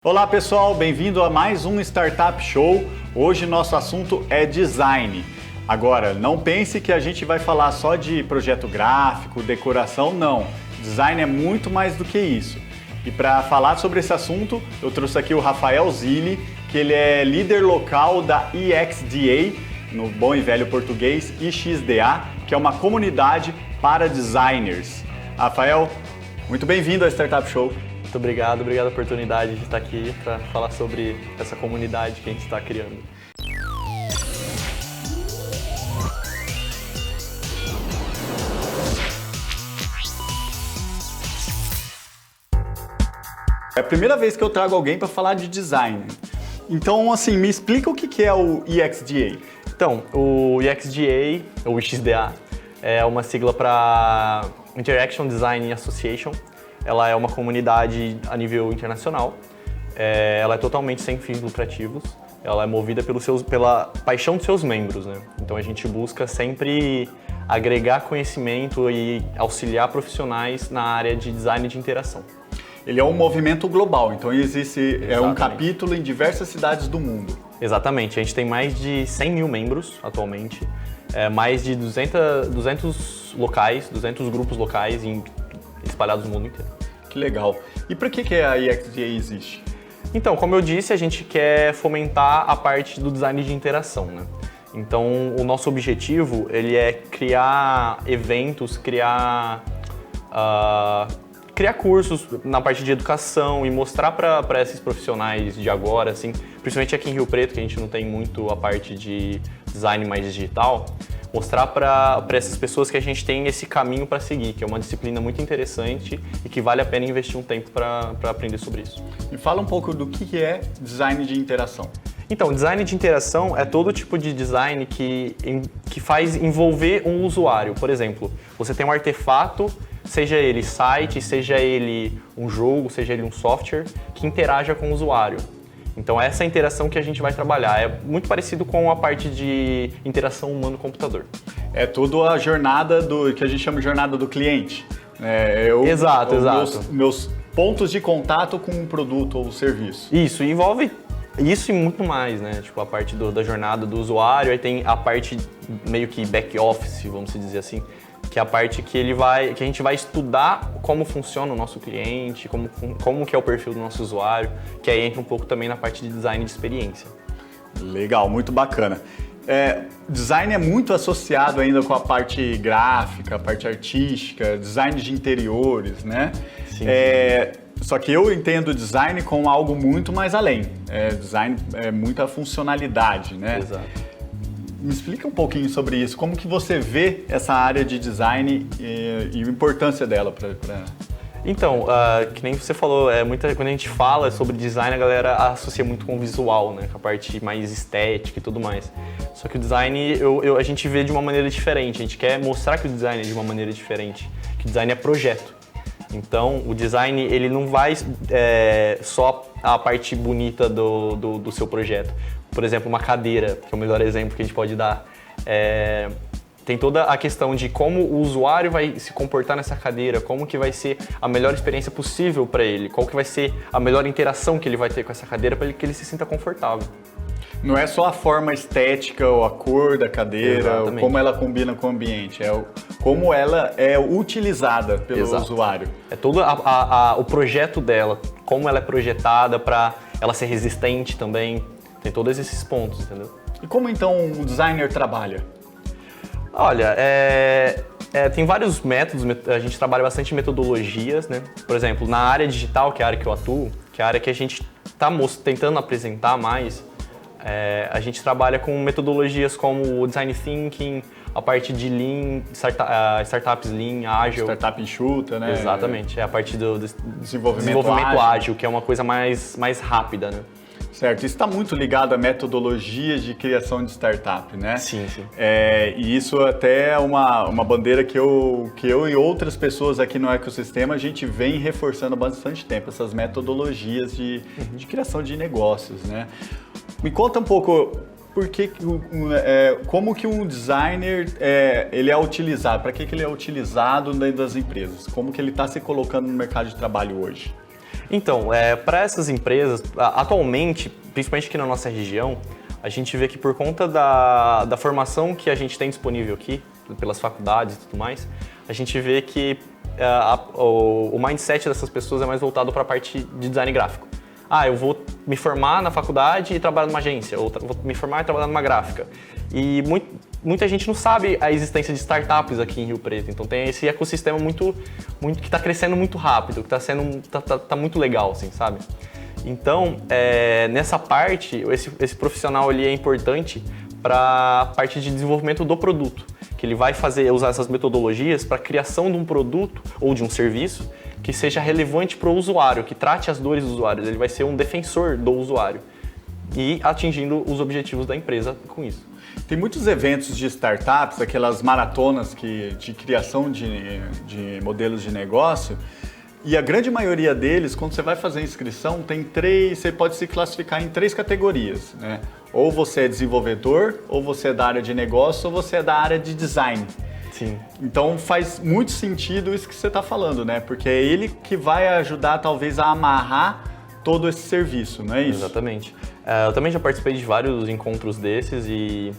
Olá pessoal, bem-vindo a mais um Startup Show. Hoje nosso assunto é design. Agora, não pense que a gente vai falar só de projeto gráfico, decoração, não. Design é muito mais do que isso. E para falar sobre esse assunto, eu trouxe aqui o Rafael Zilli, que ele é líder local da EXDA, no bom e velho português, IXDA, que é uma comunidade para designers. Rafael, muito bem-vindo ao Startup Show. Muito obrigado pela oportunidade de estar aqui para falar sobre essa comunidade que a gente está criando. É a primeira vez que eu trago alguém para falar de design. Então, assim, me explica o que é o EXDA. Então, o EXDA, ou IXDA, é uma sigla para Interaction Design Association. Ela é uma comunidade a nível internacional, ela é totalmente sem fins lucrativos, ela é movida pela paixão dos seus membros, né? Então a gente busca sempre agregar conhecimento e auxiliar profissionais na área de design de interação. Ele é um movimento global, então existe Exatamente. Um capítulo em diversas cidades do mundo. Exatamente, a gente tem mais de 100 mil membros atualmente, mais de 200 grupos locais espalhados no mundo inteiro. Que legal. E para que a EXDA existe? Então, como eu disse, a gente quer fomentar a parte do design de interação, né? Então, o nosso objetivo, ele é criar eventos, criar cursos na parte de educação e mostrar para esses profissionais de agora, assim, principalmente aqui em Rio Preto, que a gente não tem muito a parte de design mais digital, mostrar para essas pessoas que a gente tem esse caminho para seguir, que é uma disciplina muito interessante e que vale a pena investir um tempo para aprender sobre isso. Me fala um pouco do que é design de interação. Então, design de interação é todo tipo de design que faz envolver um usuário. Por exemplo, você tem um artefato, seja ele site, seja ele um jogo, seja ele um software, que interaja com o usuário. Então essa é a interação que a gente vai trabalhar. É muito parecido com a parte de interação humano-computador. É toda a jornada que a gente chama de jornada do cliente. Exato. Meus pontos de contato com um produto ou serviço. Isso, envolve isso e muito mais, né? Tipo, a parte da jornada do usuário, aí tem a parte meio que back-office, vamos dizer assim, que é a parte que a gente vai estudar como funciona o nosso cliente, como que é o perfil do nosso usuário, que aí entra um pouco também na parte de design de experiência. Legal, muito bacana. Design é muito associado ainda com a parte gráfica, a parte artística, design de interiores, né? Sim. Só que eu entendo design como algo muito mais além. Design é muita funcionalidade, né? Exato. Me explica um pouquinho sobre isso. Como que você vê essa área de design e a importância dela para... Então, que nem você falou, quando a gente fala sobre design, a galera associa muito com o visual, né? Com a parte mais estética e tudo mais. Só que o design, a gente vê de uma maneira diferente. A gente quer mostrar que o design é de uma maneira diferente. Que o design é projeto. Então, o design, ele não vai só a parte bonita do seu projeto. Por exemplo, uma cadeira, que é o melhor exemplo que a gente pode dar. Tem toda a questão de como o usuário vai se comportar nessa cadeira, como que vai ser a melhor experiência possível para ele, qual que vai ser a melhor interação que ele vai ter com essa cadeira para que ele se sinta confortável. Não é só a forma estética ou a cor da cadeira, ou como ela combina com o ambiente, como ela é utilizada pelo usuário. É todo o projeto dela, como ela é projetada para ela ser resistente também. Tem todos esses pontos, entendeu? E como então um designer trabalha? Olha, tem vários métodos, a gente trabalha bastante metodologias, né? Por exemplo, na área digital, que é a área que eu atuo, que é a área que a gente está tentando apresentar mais, a gente trabalha com metodologias como o Design Thinking, a parte de Lean, Startups Lean, Agile. Startup enxuta, né? Exatamente, é a parte do desenvolvimento ágil, que é uma coisa mais rápida, né? Certo, isso está muito ligado à metodologia de criação de startup, né? Sim. E isso até é uma bandeira que eu e outras pessoas aqui no ecossistema, a gente vem reforçando há bastante tempo, essas metodologias de criação de negócios, né? Me conta um pouco como que um designer ele é utilizado, para que ele é utilizado dentro das empresas? Como que ele está se colocando no mercado de trabalho hoje? Então, para essas empresas, atualmente, principalmente aqui na nossa região, a gente vê que por conta da formação que a gente tem disponível aqui, pelas faculdades e tudo mais, a gente vê que o mindset dessas pessoas é mais voltado para a parte de design gráfico. Eu vou me formar na faculdade e trabalhar numa agência, ou vou me formar e trabalhar numa gráfica. E muita gente não sabe a existência de startups aqui em Rio Preto, então tem esse ecossistema muito que está crescendo muito rápido, que tá muito legal, assim, sabe? Então, nessa parte, esse profissional ele é importante para a parte de desenvolvimento do produto, que ele vai usar essas metodologias para a criação de um produto ou de um serviço que seja relevante para o usuário, que trate as dores dos usuários. Ele vai ser um defensor do usuário e atingindo os objetivos da empresa com isso. Tem muitos eventos de startups, aquelas maratonas de criação de modelos de negócio, e a grande maioria deles, quando você vai fazer a inscrição, você pode se classificar em 3 categorias, né? Ou você é desenvolvedor, ou você é da área de negócio, ou você é da área de design. Sim. Então faz muito sentido isso que você está falando, né? Porque é ele que vai ajudar talvez a amarrar todo esse serviço, não é isso? Exatamente. Eu também já participei de vários encontros desses e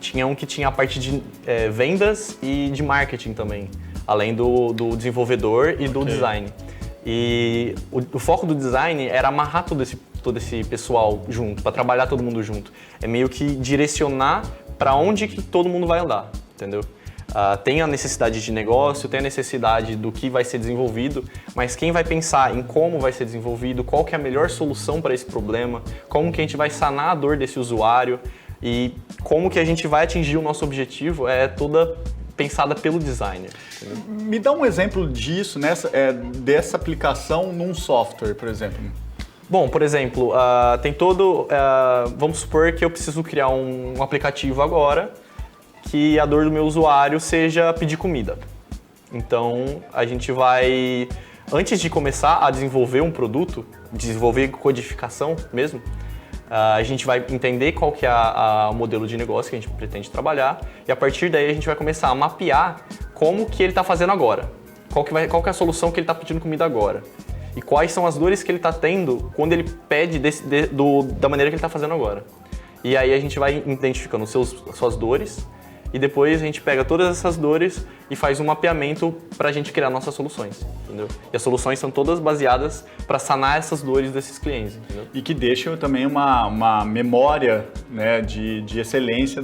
tinha um que tinha a parte de vendas e de marketing também, além do desenvolvedor e do design. E o foco do design era amarrar todo esse pessoal junto, para trabalhar todo mundo junto. É meio que direcionar para onde que todo mundo vai andar, entendeu? Tem a necessidade de negócio, tem a necessidade do que vai ser desenvolvido, mas quem vai pensar em como vai ser desenvolvido, qual que é a melhor solução para esse problema, como que a gente vai sanar a dor desse usuário e como que a gente vai atingir o nosso objetivo é toda pensada pelo designer. Me dá um exemplo disso, dessa aplicação num software, por exemplo. Bom, por exemplo, vamos supor que eu preciso criar um aplicativo agora que a dor do meu usuário seja pedir comida. Então, a gente vai, antes de começar a desenvolver um produto, desenvolver codificação mesmo, a gente vai entender qual que é o modelo de negócio que a gente pretende trabalhar e a partir daí a gente vai começar a mapear como que ele está fazendo agora, qual que é a solução que ele está pedindo comida agora e quais são as dores que ele está tendo quando ele pede da maneira que ele está fazendo agora. E aí a gente vai identificando suas dores e depois a gente pega todas essas dores e faz um mapeamento para a gente criar nossas soluções, entendeu? E as soluções são todas baseadas para sanar essas dores desses clientes, entendeu? E que deixam também uma memória, né, de excelência,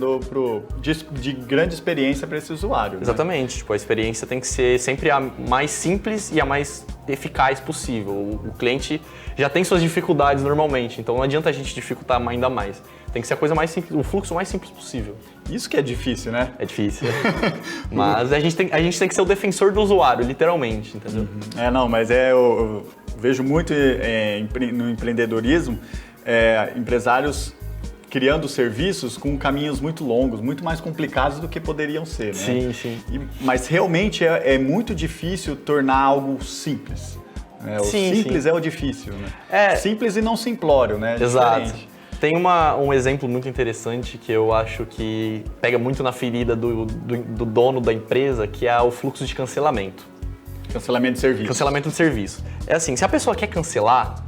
de grande experiência para esse usuário. Exatamente, né? Tipo, a experiência tem que ser sempre a mais simples e a mais eficaz possível. O cliente já tem suas dificuldades normalmente, então não adianta a gente dificultar ainda mais. Tem que ser a coisa mais simples, o fluxo mais simples possível. Isso que é difícil, né? É difícil. Mas a gente tem que ser o defensor do usuário, literalmente, entendeu? Mas eu vejo muito no empreendedorismo empresários criando serviços com caminhos muito longos, muito mais complicados do que poderiam ser, né? Sim, sim. Mas realmente é muito difícil tornar algo simples. Né? O simples é o difícil, né? Simples e não simplório, né? Exato. Diferente. Tem um exemplo muito interessante que eu acho que pega muito na ferida do dono da empresa, que é o fluxo de cancelamento. Cancelamento de serviço. Cancelamento de serviço. É assim, se a pessoa quer cancelar,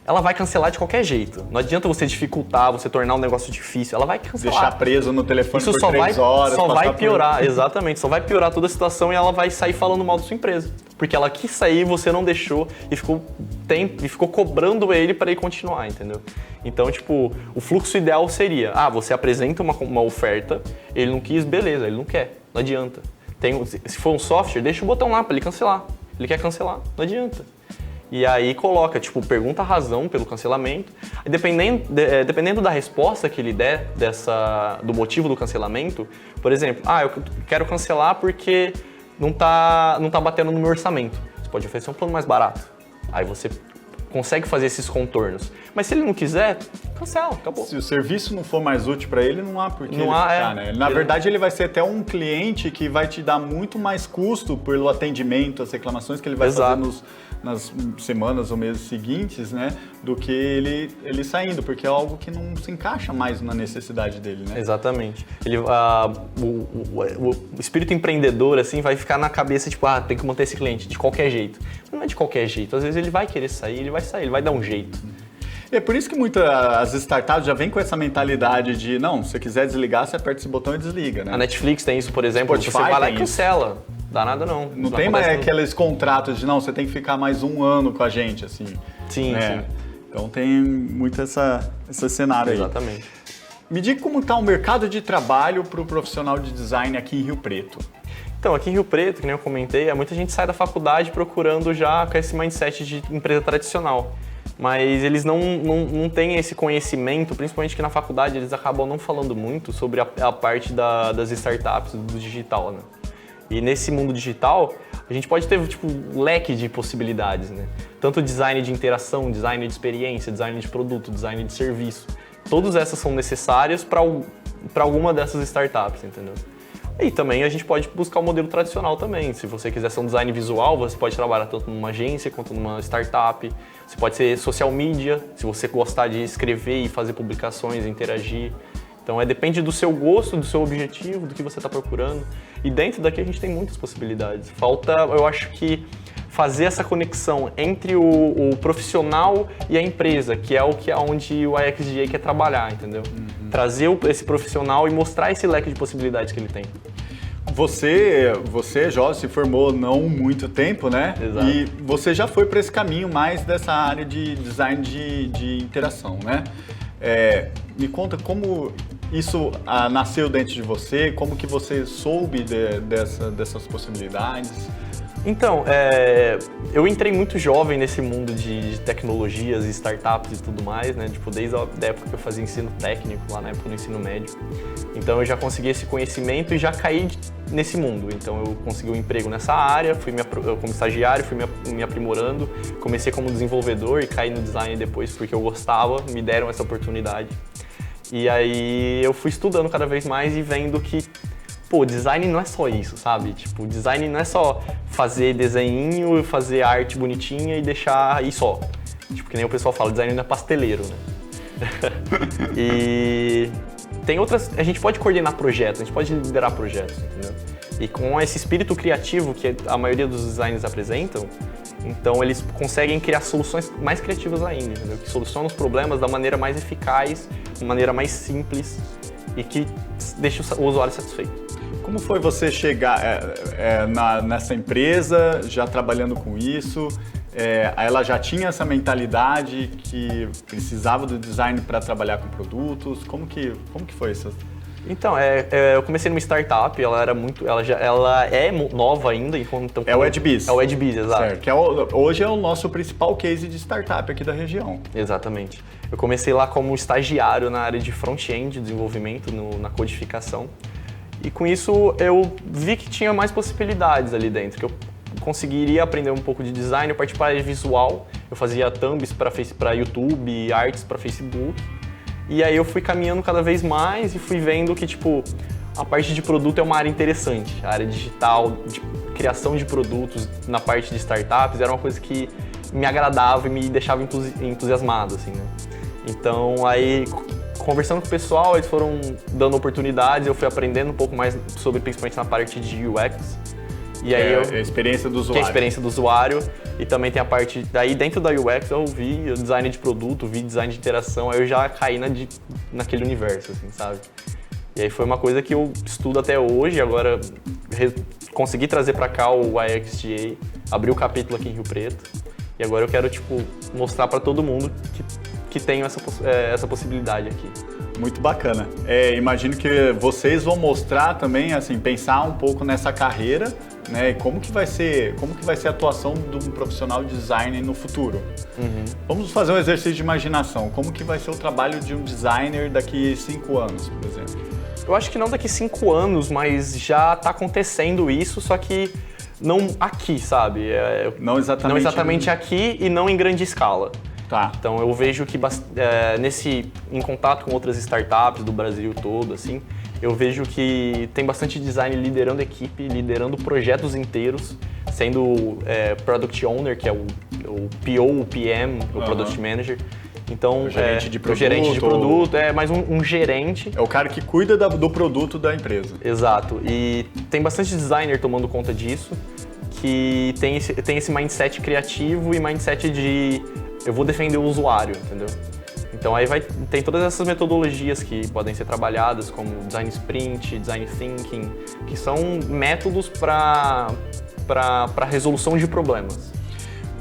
ela vai cancelar de qualquer jeito. Não adianta você dificultar, você tornar um negócio difícil, ela vai cancelar. Deixar preso no telefone Isso por 3 horas. Só vai piorar, exatamente. Só vai piorar toda a situação e ela vai sair falando mal da sua empresa. Porque ela quis sair, você não deixou e ficou cobrando ele para ele continuar, entendeu? Então, tipo, o fluxo ideal seria, você apresenta uma oferta, ele não quis, beleza, ele não quer, não adianta. Se for um software, deixa o botão lá para ele cancelar. Ele quer cancelar, não adianta. E aí coloca, tipo, pergunta a razão pelo cancelamento. E dependendo da resposta que ele der do motivo do cancelamento, por exemplo, eu quero cancelar porque não tá batendo no meu orçamento. Você pode oferecer um plano mais barato. Aí você consegue fazer esses contornos. Mas se ele não quiser, cancela, acabou. Se o serviço não for mais útil para ele, não há por que ele há, ficar, né? Na verdade, ele vai ser até um cliente que vai te dar muito mais custo pelo atendimento, as reclamações que ele vai fazer nas semanas ou meses seguintes, né, do que ele saindo, porque é algo que não se encaixa mais na necessidade dele, né? Exatamente. O espírito empreendedor, assim, vai ficar na cabeça, tipo, tem que manter esse cliente de qualquer jeito. Não é de qualquer jeito. Às vezes ele vai querer sair, ele vai dar um jeito. E é por isso que muitas startups já vêm com essa mentalidade de, não, se você quiser desligar, você aperta esse botão e desliga, né? A Netflix tem isso, por exemplo, Spotify você vai lá e tem isso. cancela. Dá nada não. Não tem mais aqueles contratos de, não, você tem que ficar mais 1 ano com a gente, assim. Sim, né? sim. Então tem muito esse cenário aí. Exatamente. Me diga como está o mercado de trabalho para o profissional de design aqui em Rio Preto. Então, aqui em Rio Preto, que nem eu comentei, muita gente sai da faculdade procurando já com esse mindset de empresa tradicional. Mas eles não têm esse conhecimento, principalmente que na faculdade eles acabam não falando muito sobre a parte das startups, do digital, né? E nesse mundo digital, a gente pode ter tipo, um leque de possibilidades, né? Tanto design de interação, design de experiência, design de produto, design de serviço. Todas essas são necessárias para alguma dessas startups, entendeu? E também a gente pode buscar o modelo tradicional também. Se você quiser ser um design visual, você pode trabalhar tanto numa agência quanto numa startup. Você pode ser social media, se você gostar de escrever e fazer publicações, interagir. Então depende do seu gosto, do seu objetivo, do que você está procurando. E dentro daqui a gente tem muitas possibilidades. Falta, eu acho que, fazer essa conexão entre o profissional e a empresa, que é onde o IXGA quer trabalhar, entendeu? Trazer esse profissional e mostrar esse leque de possibilidades que ele tem. Você, Jorge, se formou não muito tempo, né? Exato. E você já foi para esse caminho mais dessa área de design de interação, né? Me conta como isso nasceu dentro de você, como que você soube dessas possibilidades? Então, eu entrei muito jovem nesse mundo de tecnologias e startups e tudo mais, né? Tipo, desde a época que eu fazia ensino técnico, lá na época do ensino médio. Então, eu já consegui esse conhecimento e já caí nesse mundo. Então, eu consegui um emprego nessa área, como estagiário, fui me aprimorando. Comecei como desenvolvedor e caí no design depois porque eu gostava, me deram essa oportunidade. E aí, eu fui estudando cada vez mais e vendo que design não é só isso, sabe? Tipo, design não é só fazer desenho, fazer arte bonitinha e deixar aí só. Tipo, que nem o pessoal fala, design não é pasteleiro, né? E tem outras... A gente pode coordenar projetos, a gente pode liderar projetos, entendeu? E com esse espírito criativo que a maioria dos designers apresentam, então eles conseguem criar soluções mais criativas ainda, entendeu? Que solucionam os problemas da maneira mais eficaz, da maneira mais simples e que deixa o usuário satisfeito. Como foi você chegar nessa empresa, já trabalhando com isso? Ela já tinha essa mentalidade que precisava do design para trabalhar com produtos? Como que foi isso? Então, eu comecei numa startup, ela é nova ainda. Então, é o Edbiz. É o Edbiz, exato. Certo, que hoje é o nosso principal case de startup aqui da região. Exatamente. Eu comecei lá como estagiário na área de front-end, desenvolvimento, na codificação. E com isso eu vi que tinha mais possibilidades ali dentro, que eu conseguiria aprender um pouco de design, eu parti para a área visual, eu fazia thumbs para YouTube, artes para Facebook. E aí eu fui caminhando cada vez mais e fui vendo que tipo, a parte de produto é uma área interessante. A área digital, de criação de produtos na parte de startups era uma coisa que me agradava e me deixava entusiasmado, assim, né? Então aí, conversando com o pessoal, eles foram dando oportunidades, eu fui aprendendo um pouco mais sobre, principalmente na parte de UX. E aí a experiência do usuário. Que é a experiência do usuário. E também tem a parte, daí dentro da UX eu vi design de produto, vi design de interação, aí eu já caí naquele universo, assim, sabe? E aí foi uma coisa que eu estudo até hoje, agora consegui trazer pra cá o IXGA, abri o capítulo aqui em Rio Preto. E agora eu quero, tipo, mostrar pra todo mundo que tem essa possibilidade aqui. Muito bacana. Imagino que vocês vão mostrar também, assim, pensar um pouco nessa carreira, né? E como que vai ser a atuação de um profissional de design no futuro. Vamos fazer um exercício de imaginação. Como que vai ser o trabalho de um designer daqui 5 anos, por exemplo? Eu acho que não daqui 5 anos, mas já está acontecendo isso, só que não aqui, sabe? Não exatamente aqui e não em grande escala. Tá. Então eu vejo que em contato com outras startups do Brasil todo, assim, eu vejo que tem bastante design liderando equipe, liderando projetos inteiros, sendo Product Owner, que é o PO, o PM, o Product Manager. Então, o gerente de produto. O gerente de produto, é mais um gerente. É o cara que cuida do produto da empresa. Exato. E tem bastante designer tomando conta disso, que tem esse mindset criativo e mindset de eu vou defender o usuário, entendeu? Então aí tem todas essas metodologias que podem ser trabalhadas, como Design Sprint, Design Thinking, que são métodos para resolução de problemas.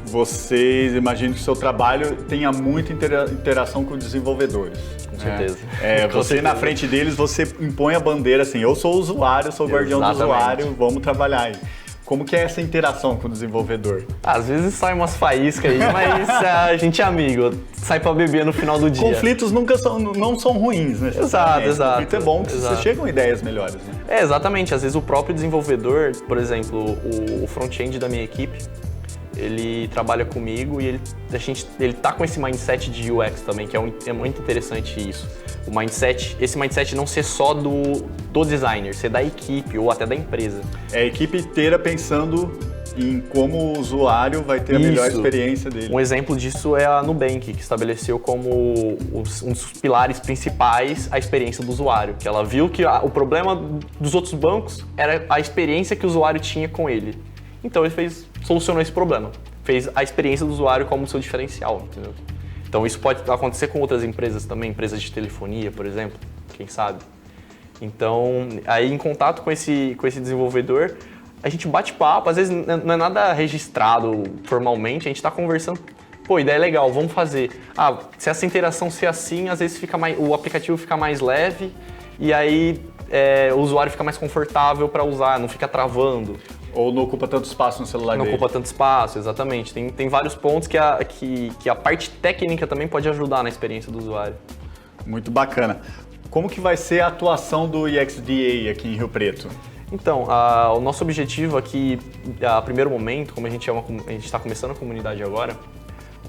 Vocês imaginam que o seu trabalho tenha muita interação com desenvolvedores. Com certeza. Você na frente deles, você impõe a bandeira assim, eu sou o usuário, sou o guardião do usuário, vamos trabalhar aí. Como que é essa interação com o desenvolvedor? Às vezes sai umas faíscas aí, mas a gente é amigo, sai pra beber no final do dia. Conflitos não são ruins, né? Exato. Conflito é bom, porque você chega com ideias melhores, né? Exatamente. Às vezes o próprio desenvolvedor, por exemplo, o front-end da minha equipe, ele trabalha comigo e ele tá com esse mindset de UX também, que é muito interessante isso. Esse mindset não ser só do designer, ser da equipe ou até da empresa. É a equipe inteira pensando em como o usuário vai ter a melhor experiência dele. Um exemplo disso é a Nubank, que estabeleceu como um dos pilares principais a experiência do usuário, que ela viu que o problema dos outros bancos era a experiência que o usuário tinha com ele. Então ele solucionou esse problema, fez a experiência do usuário como seu diferencial, entendeu? Então isso pode acontecer com outras empresas também, empresas de telefonia, por exemplo, quem sabe. Então, aí em contato com esse desenvolvedor, a gente bate papo, às vezes não é nada registrado formalmente, a gente está conversando, pô, ideia é legal, vamos fazer. Se essa interação ser assim, às vezes o aplicativo fica mais leve e aí o usuário fica mais confortável para usar, não fica travando. Ou não ocupa tanto espaço no celular dele. Não ocupa tanto espaço, exatamente. Tem vários pontos que a parte técnica também pode ajudar na experiência do usuário. Muito bacana. Como que vai ser a atuação do EXDA aqui em Rio Preto? Então, o nosso objetivo aqui, a primeiro momento, como a gente está começando a comunidade agora,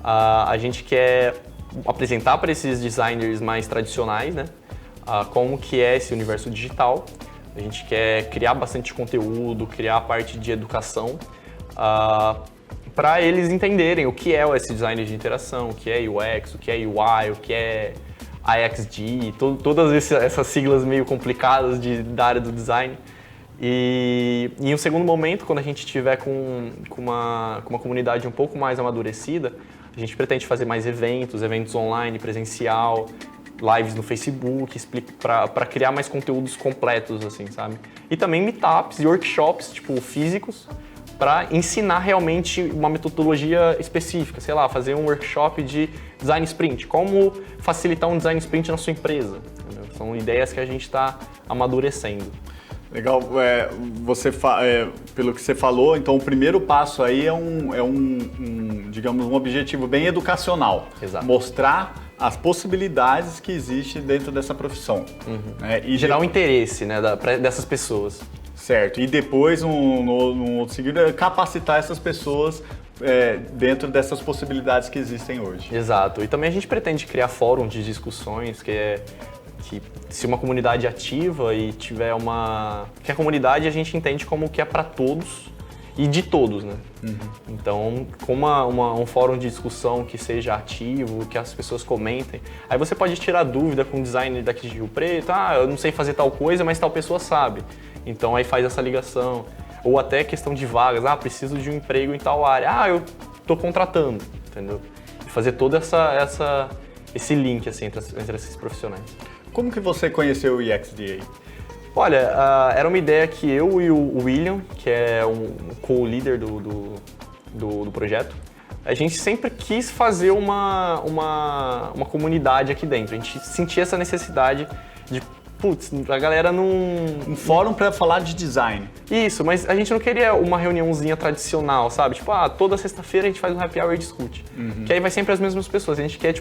a gente quer apresentar para esses designers mais tradicionais, né, como que é esse universo digital. A gente quer criar bastante conteúdo, criar a parte de educação para eles entenderem o que é esse design de interação, o que é UX, o que é UI, o que é IXD, todas essas siglas meio complicadas da área do design. E em um segundo momento, quando a gente estiver com uma comunidade um pouco mais amadurecida, a gente pretende fazer mais eventos online, presencial, lives no Facebook, para criar mais conteúdos completos, assim, sabe? E também meetups e workshops, tipo, físicos, para ensinar realmente uma metodologia específica, sei lá, fazer um workshop de design sprint, como facilitar um design sprint na sua empresa, entendeu? São ideias que a gente está amadurecendo. Legal, pelo que você falou, então o primeiro passo aí digamos, um objetivo bem educacional. Exato. Mostrar as possibilidades que existem dentro dessa profissão. Né? E gerar o interesse, né, dessas pessoas. Certo, e depois, no outro segundo, capacitar essas pessoas dentro dessas possibilidades que existem hoje. Exato, e também a gente pretende criar fóruns de discussões, que se uma comunidade ativa e tiver que a comunidade a gente entende como que é para todos e de todos, né? Então, com um fórum de discussão que seja ativo, que as pessoas comentem, aí você pode tirar dúvida com o designer daqui de Rio Preto, eu não sei fazer tal coisa, mas tal pessoa sabe. Então aí faz essa ligação. Ou até questão de vagas, preciso de um emprego em tal área, eu tô contratando, entendeu? E fazer todo esse link assim, entre esses profissionais. Como que você conheceu o EXDA? Olha, era uma ideia que eu e o William, que é um co-líder do projeto, a gente sempre quis fazer uma comunidade aqui dentro. A gente sentia essa necessidade de, a galera não... Um fórum para falar de design. Isso, mas a gente não queria uma reuniãozinha tradicional, sabe? Tipo, toda sexta-feira a gente faz um happy hour e discute. Que aí vai sempre as mesmas pessoas. A gente quer,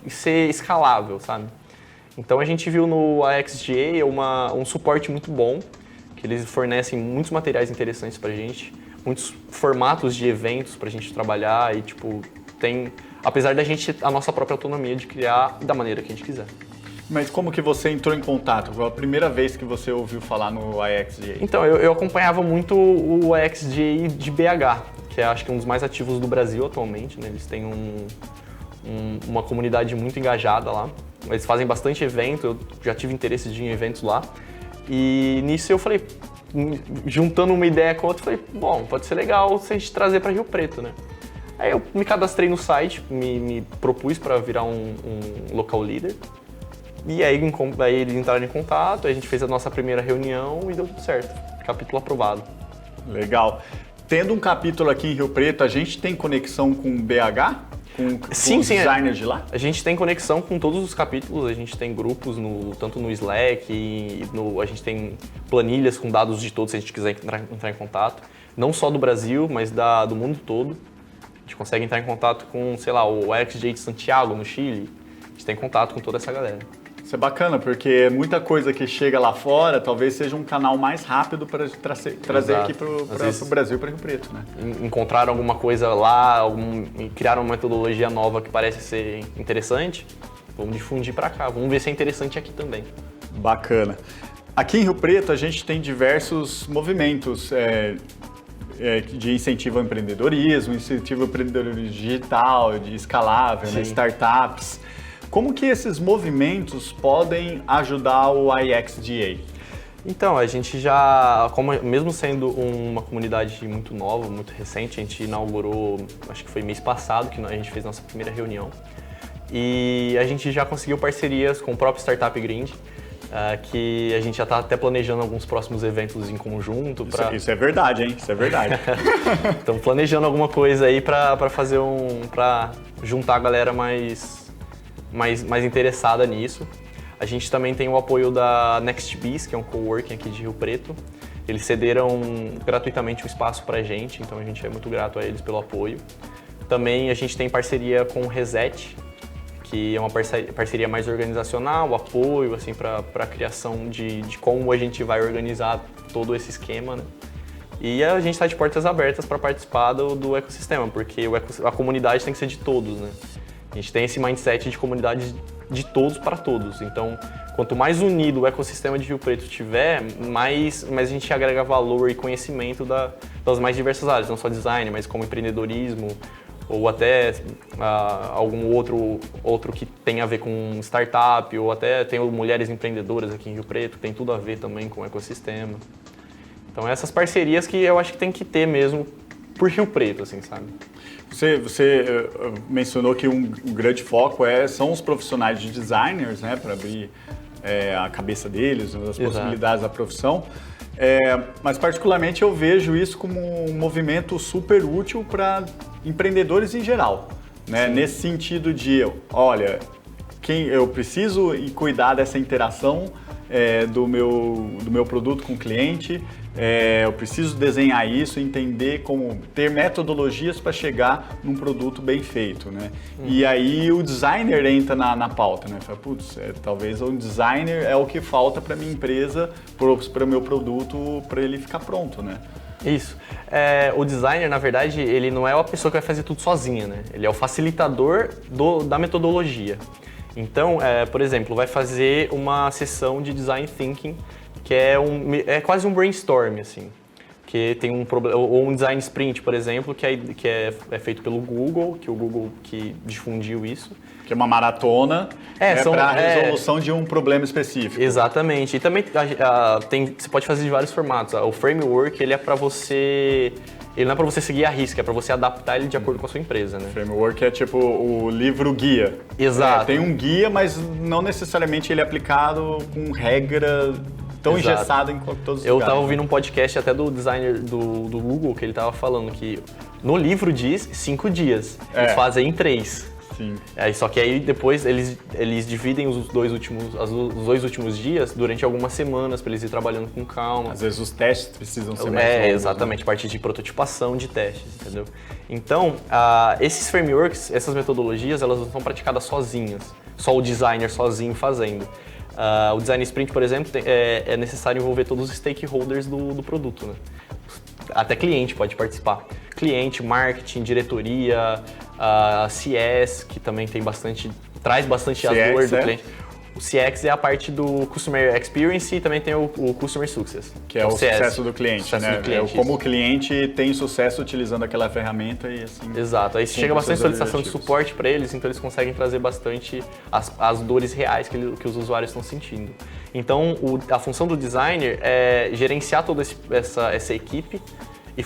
ser escalável, sabe? Então a gente viu no AXGA um suporte muito bom, que eles fornecem muitos materiais interessantes pra gente, muitos formatos de eventos pra gente trabalhar e, apesar da gente, a nossa própria autonomia de criar da maneira que a gente quiser. Mas como que você entrou em contato? Foi a primeira vez que você ouviu falar no IXGA? Então, eu acompanhava muito o IXGA de BH, que é acho que um dos mais ativos do Brasil atualmente, né? Eles têm uma comunidade muito engajada lá. Eles fazem bastante evento, eu já tive interesse de ir em eventos lá. E nisso eu falei, juntando uma ideia com a outra, falei, bom, pode ser legal se a gente trazer para Rio Preto, né? Aí eu me cadastrei no site, me propus para virar um local leader. E aí eles entraram em contato, a gente fez a nossa primeira reunião e deu tudo certo. Capítulo aprovado. Legal. Tendo um capítulo aqui em Rio Preto, a gente tem conexão com BH? Com os designers de lá? A gente tem conexão com todos os capítulos, a gente tem grupos tanto no Slack, a gente tem planilhas com dados de todos se a gente quiser entrar em contato. Não só do Brasil, mas do mundo todo. A gente consegue entrar em contato com, sei lá, o XJ de Santiago, no Chile. A gente tem contato com toda essa galera. Isso é bacana, porque muita coisa que chega lá fora talvez seja um canal mais rápido para trazer aqui para o Brasil, para Rio Preto, né? Encontraram alguma coisa lá, criaram uma metodologia nova que parece ser interessante, vamos difundir para cá, vamos ver se é interessante aqui também. Bacana. Aqui em Rio Preto a gente tem diversos movimentos de incentivo ao empreendedorismo, incentivo ao empreendedorismo digital, de escalável, né, startups. Como que esses movimentos podem ajudar o IXGA? Então, a gente mesmo sendo uma comunidade muito nova, muito recente, a gente inaugurou, acho que foi mês passado que a gente fez nossa primeira reunião. E a gente já conseguiu parcerias com o próprio Startup Grind, que a gente já está até planejando alguns próximos eventos em conjunto. Isso é verdade, hein? Isso é verdade. Estamos planejando alguma coisa aí para juntar a galera mais interessada nisso. A gente também tem o apoio da NextBees, que é um coworking aqui de Rio Preto. Eles cederam gratuitamente o espaço para a gente, então a gente é muito grato a eles pelo apoio. Também a gente tem parceria com o Reset, que é uma parceria mais organizacional, apoio assim, para a criação de como a gente vai organizar todo esse esquema, né? E a gente está de portas abertas para participar do ecossistema, porque a comunidade tem que ser de todos, né? A gente tem esse mindset de comunidade de todos para todos. Então, quanto mais unido o ecossistema de Rio Preto tiver, mais a gente agrega valor e conhecimento das mais diversas áreas, não só design, mas como empreendedorismo, ou até algum outro que tem a ver com startup, ou até tem mulheres empreendedoras aqui em Rio Preto, que tem tudo a ver também com o ecossistema. Então, essas parcerias que eu acho que tem que ter mesmo por Rio Preto, assim, sabe? Você mencionou que um grande foco são os profissionais de designers, né, para abrir a cabeça deles, as possibilidades da profissão. Mas particularmente eu vejo isso como um movimento super útil para empreendedores em geral, né? Nesse sentido de, olha, eu preciso cuidar dessa interação do meu produto com o cliente. Eu preciso desenhar isso, entender como ter metodologias para chegar num produto bem feito, né? E aí o designer entra na pauta, né? Fala, putz, talvez o designer é o que falta para minha empresa, para o meu produto, para ele ficar pronto, né? Isso. O designer, na verdade, ele não é a pessoa que vai fazer tudo sozinha, né? Ele é o facilitador da metodologia. Então, por exemplo, vai fazer uma sessão de design thinking, que é quase um brainstorm, assim. Que tem ou um design sprint, por exemplo, que é feito pelo Google, que o Google que difundiu isso. Que é uma maratona para a resolução de um problema específico. Exatamente. E também você pode fazer de vários formatos. O framework, ele não é para você seguir a risca, é para você adaptar ele de acordo com a sua empresa, né? Framework é tipo o livro guia. Exato. Tem um guia, mas não necessariamente ele é aplicado com regra tão engessada em todos os lugares. Eu estava ouvindo um podcast até do designer do Google, que ele estava falando que no livro diz 5 dias, eles fazem em 3. Sim. Só que aí depois eles dividem os dois últimos dias durante algumas semanas para eles ir trabalhando com calma. Às vezes os testes precisam ser mais longos. Exatamente, a partir de prototipação de testes, entendeu? Então, esses frameworks, essas metodologias, elas não são praticadas sozinhas, só o designer sozinho fazendo. O design sprint, por exemplo, é necessário envolver todos os stakeholders do produto, né? Até cliente pode participar. Cliente, marketing, diretoria, CS, que também traz bastante a dor do cliente. O CX é a parte do Customer Experience e também tem o Customer Success. Que é o CS, sucesso do cliente, sucesso né? do cliente, Como o cliente tem sucesso utilizando aquela ferramenta e assim... Exato. Aí chega bastante solicitação de objetivos. suporte para eles, então eles conseguem trazer bastante as dores reais que os usuários estão sentindo. Então, a função do designer é gerenciar toda essa equipe e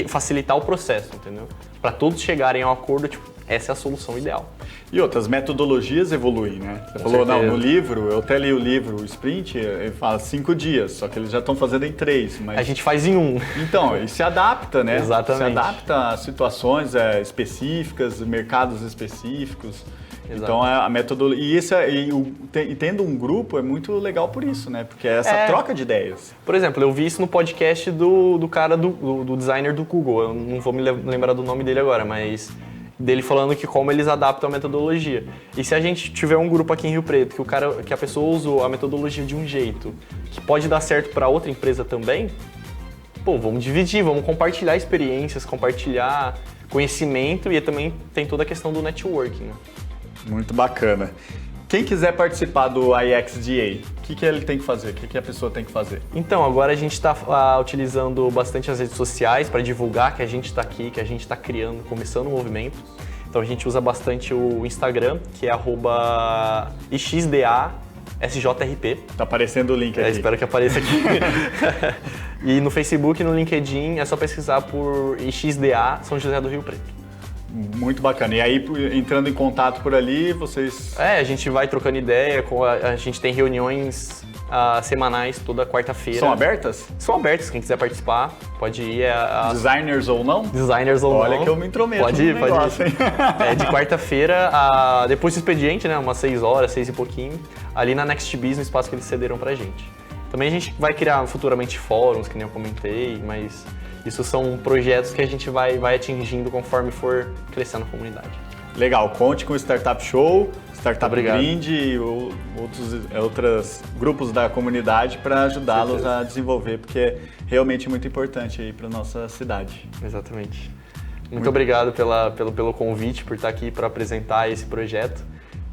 facilitar o processo, entendeu? Para todos chegarem ao acordo, tipo, essa é a solução ideal. E outras metodologias evoluem, né? Você falou, certeza. não, no livro, eu até li o livro, o Sprint, ele fala 5 dias, só que eles já estão fazendo em 3. Mas... A gente faz em 1. Então, e se adapta, né? Exatamente. Se adapta a situações específicas, mercados específicos. Exato. Então, a metodologia... E tendo um grupo é muito legal por isso, né? Porque é essa troca de ideias. Por exemplo, eu vi isso no podcast do cara do designer do Google. Eu não vou me lembrar do nome dele agora, mas... dele falando que como eles adaptam a metodologia. E se a gente tiver um grupo aqui em Rio Preto que a pessoa usou a metodologia de um jeito que pode dar certo para outra empresa também, pô, vamos dividir, vamos compartilhar experiências, compartilhar conhecimento e também tem toda a questão do networking, né? Muito bacana. Quem quiser participar do IXDA, o que ele tem que fazer? O que a pessoa tem que fazer? Então, agora a gente está utilizando bastante as redes sociais para divulgar que a gente está aqui, que a gente está começando o movimento. Então a gente usa bastante o Instagram, que é @IXDASJRP. Tá aparecendo o link aqui. Espero que apareça aqui. E no Facebook e no LinkedIn é só pesquisar por IXDA São José do Rio Preto. Muito bacana. E aí, entrando em contato por ali, vocês... A gente vai trocando ideia, a gente tem reuniões semanais toda quarta-feira. São abertas? São abertas, quem quiser participar pode ir. Designers ou não? Designers ou não. Olha que eu me intrometo Pode ir, no negócio, pode ir. De quarta-feira, depois do expediente, né, umas 6 horas, 6 e pouquinho, ali na Next Biz, no espaço que eles cederam pra gente. Também a gente vai criar futuramente fóruns, que nem eu comentei, mas isso são projetos que a gente vai atingindo conforme for crescendo a comunidade. Legal, conte com o Startup Show, Startup Grind e outros grupos da comunidade para ajudá-los a desenvolver, porque é realmente muito importante aí para nossa cidade. Exatamente. Muito obrigado pelo convite, por estar aqui para apresentar esse projeto,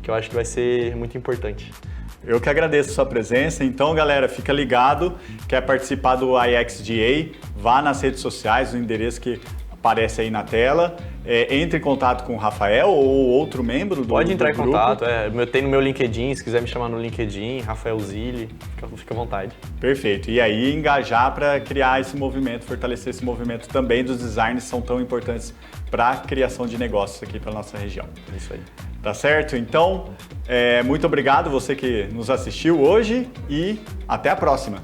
que eu acho que vai ser muito importante. Eu que agradeço a sua presença. Então, galera, fica ligado. Quer participar do IXDA? Vá nas redes sociais, o endereço que aparece aí na tela. Entre em contato com o Rafael ou outro membro do grupo. Pode entrar em contato. Tem no meu LinkedIn, se quiser me chamar no LinkedIn, Rafael Zilli, fica à vontade. Perfeito. E aí, engajar para criar esse movimento, fortalecer esse movimento também dos designs que são tão importantes para a criação de negócios aqui para nossa região. É isso aí. Tá certo? Então, muito obrigado você que nos assistiu hoje e até a próxima.